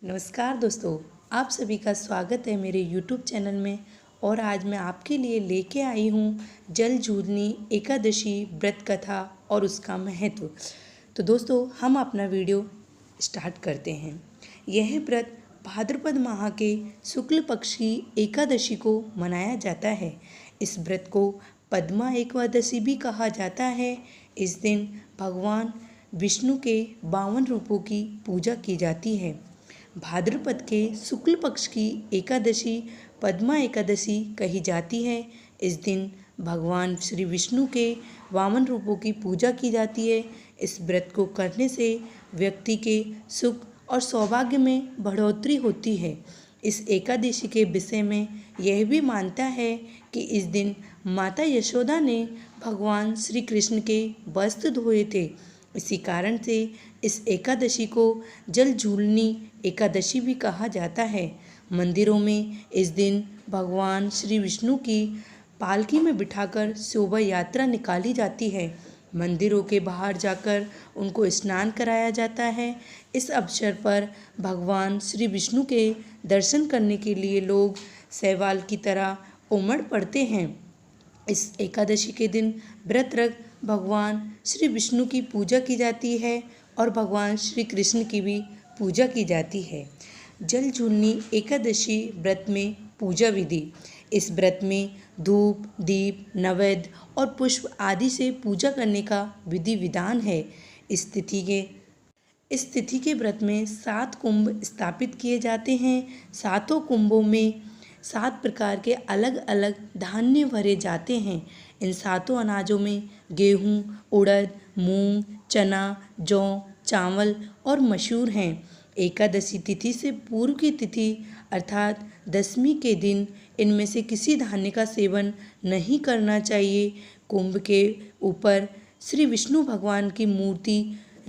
नमस्कार दोस्तों, आप सभी का स्वागत है मेरे YouTube चैनल में। और आज मैं आपके लिए लेके आई हूँ जलझूलनी एकादशी व्रत कथा और उसका महत्व। तो दोस्तों, हम अपना वीडियो स्टार्ट करते हैं। यह व्रत भाद्रपद माह के शुक्ल पक्ष की एकादशी को मनाया जाता है। इस व्रत को पद्मा एकादशी भी कहा जाता है। इस दिन भगवान विष्णु के 52 रूपों की पूजा की जाती है। भाद्रपद के शुक्ल पक्ष की एकादशी पद्मा एकादशी कही जाती है। इस दिन भगवान श्री विष्णु के 52 रूपों की पूजा की जाती है। इस व्रत को करने से व्यक्ति के सुख और सौभाग्य में बढ़ोतरी होती है। इस एकादशी के विषय में यह भी मानता है कि इस दिन माता यशोदा ने भगवान श्री कृष्ण के वस्त्र धोए थे। इसी कारण से इस एकादशी को जलझूलनी एकादशी भी कहा जाता है। मंदिरों में इस दिन भगवान श्री विष्णु की पालकी में बिठाकर शोभा यात्रा निकाली जाती है। मंदिरों के बाहर जाकर उनको स्नान कराया जाता है। इस अवसर पर भगवान श्री विष्णु के दर्शन करने के लिए लोग शैवाल की तरह उमड़ पड़ते हैं। इस एकादशी के दिन व्रत रख भगवान श्री विष्णु की पूजा की जाती है और भगवान श्री कृष्ण की भी पूजा की जाती है। जलझूलनी एकादशी व्रत में पूजा विधि। इस व्रत में धूप, दीप, नैवेद्य और पुष्प आदि से पूजा करने का विधि विधान है। इस तिथि के व्रत में 7 कुंभ स्थापित किए जाते हैं। 7 कुंभों में 7 प्रकार के अलग अलग धान्य भरे जाते हैं। इन 7 अनाजों में गेहूँ, उड़द, मूंग, चना, जौ, चावल और मसूर हैं। एकादशी तिथि से पूर्व की तिथि अर्थात दशमी के दिन इनमें से किसी धान्य का सेवन नहीं करना चाहिए। कुंभ के ऊपर श्री विष्णु भगवान की मूर्ति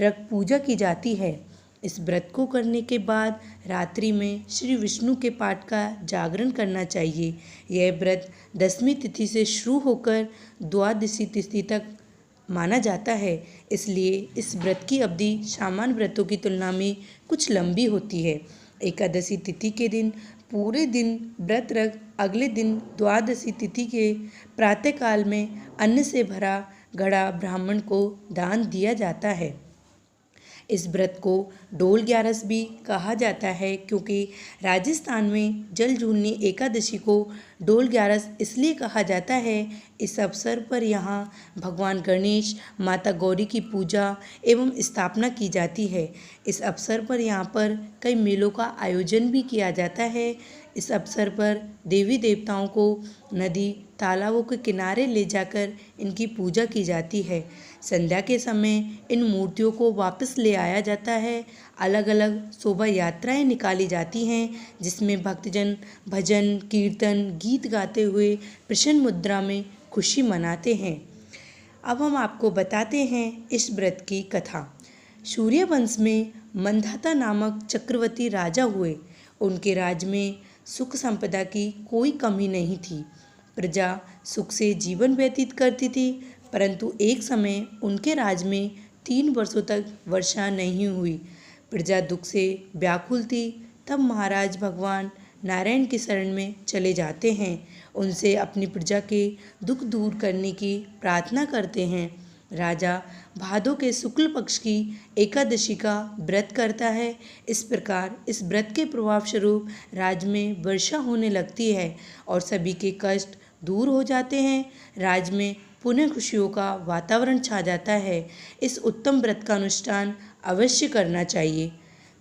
रख पूजा की जाती है। इस व्रत को करने के बाद रात्रि में श्री विष्णु के पाठ का जागरण करना चाहिए। यह व्रत दशमी तिथि से शुरू होकर द्वादशी तिथि तक माना जाता है, इसलिए इस व्रत की अवधि सामान्य व्रतों की तुलना में कुछ लंबी होती है। एकादशी तिथि के दिन पूरे दिन व्रत रख अगले दिन द्वादशी तिथि के प्रातःकाल में अन्न से भरा घड़ा ब्राह्मण को दान दिया जाता है। इस व्रत को डोल ग्यारस भी कहा जाता है, क्योंकि राजस्थान में जलझूलनी एकादशी को डोल ग्यारस इसलिए कहा जाता है। इस अवसर पर यहाँ भगवान गणेश, माता गौरी की पूजा एवं स्थापना की जाती है। इस अवसर पर यहाँ पर कई मेलों का आयोजन भी किया जाता है। इस अवसर पर देवी देवताओं को नदी, तालाबों के किनारे ले जाकर इनकी पूजा की जाती है। संध्या के समय इन मूर्तियों को वापस ले आया जाता है। अलग अलग शोभा यात्राएं निकाली जाती हैं, जिसमें भक्तजन भजन, कीर्तन, गीत गाते हुए प्रसन्न मुद्रा में खुशी मनाते हैं। अब हम आपको बताते हैं इस व्रत की कथा। सूर्यवंश में मंधाता नामक चक्रवर्ती राजा हुए। उनके राज्य में सुख संपदा की कोई कमी नहीं थी। प्रजा सुख से जीवन व्यतीत करती थी, परंतु एक समय उनके राज्य में 3 वर्षों तक वर्षा नहीं हुई। प्रजा दुख से व्याकुल थी। तब महाराज भगवान नारायण की शरण में चले जाते हैं। उनसे अपनी प्रजा के दुख दूर करने की प्रार्थना करते हैं। राजा भादों के शुक्ल पक्ष की एकादशी का व्रत करता है। इस प्रकार इस व्रत के प्रभाव स्वरूप राज्य में वर्षा होने लगती है और सभी के कष्ट दूर हो जाते हैं। राज्य में पुनः खुशियों का वातावरण छा जाता है। इस उत्तम व्रत का अनुष्ठान अवश्य करना चाहिए।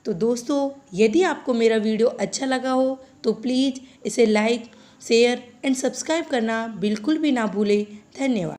तो दोस्तों, यदि आपको मेरा वीडियो अच्छा लगा हो तो प्लीज़ इसे लाइक, शेयर एंड सब्सक्राइब करना बिल्कुल भी ना भूलें। धन्यवाद।